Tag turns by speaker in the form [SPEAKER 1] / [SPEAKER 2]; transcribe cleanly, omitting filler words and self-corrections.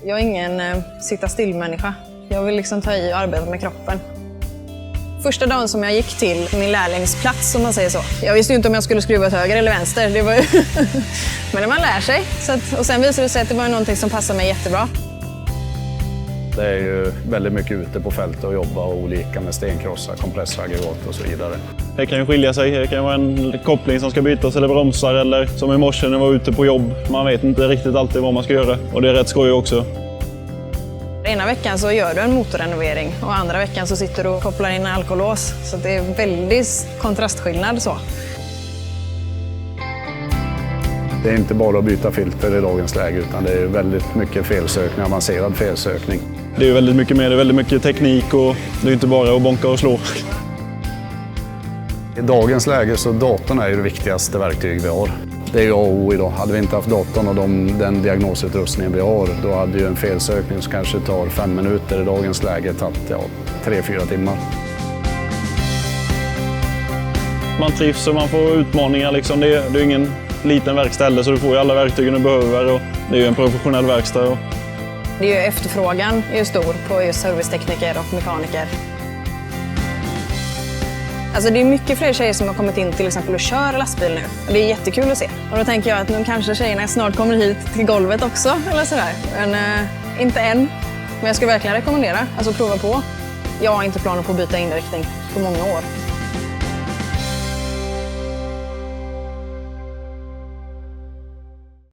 [SPEAKER 1] Jag är ingen sitta still-människa. Jag vill liksom ta i och arbeta med kroppen. Första dagen som jag gick till min lärlingsplats, som man säger så. Jag visste ju inte om jag skulle skruva åt höger eller vänster. Det var ju men man lär sig. Och sen visade det sig att det var någonting som passade mig jättebra.
[SPEAKER 2] Det är ju väldigt mycket ute på fältet och jobba och olika med stenkrossar, kompressoraggregat och så vidare.
[SPEAKER 3] Det kan ju skilja sig. Det kan vara en koppling som ska bytas eller bromsar eller som i morse när jag var ute på jobb. Man vet inte riktigt alltid vad man ska göra och det är rätt skoj också.
[SPEAKER 1] Ena veckan så gör du en motorrenovering och andra veckan så sitter du och kopplar in alkolås. Så det är väldigt kontrastskillnad så.
[SPEAKER 2] Det är inte bara att byta filter i dagens läge utan det är väldigt mycket felsökning, avancerad felsökning.
[SPEAKER 3] Det är väldigt mycket mer, det är väldigt mycket teknik och det är inte bara att bonka och slå.
[SPEAKER 2] I dagens läge så datorn är ju det viktigaste verktyg vi har. Det är ju A och O idag. Hade vi inte haft datorn och den diagnosutrustningen vi har, då hade ju en felsökning som kanske tar 5 minuter i dagens läge tagit 3-4 timmar.
[SPEAKER 3] Man trivs och man får utmaningar. Liksom. Det är ingen liten verkstad så du får ju alla verktygen du behöver och det är ju en professionell verkstad.
[SPEAKER 1] Det är ju efterfrågan är ju stor på just servicetekniker och mekaniker. Alltså det är mycket fler tjejer som har kommit in till exempel och kör lastbil nu. Och det är jättekul att se. Och då tänker jag att nu kanske tjejerna snart kommer hit till golvet också. Eller sådär. Men inte än. Men jag skulle verkligen rekommendera. Alltså prova på. Jag har inte planer på att byta inriktning på många år.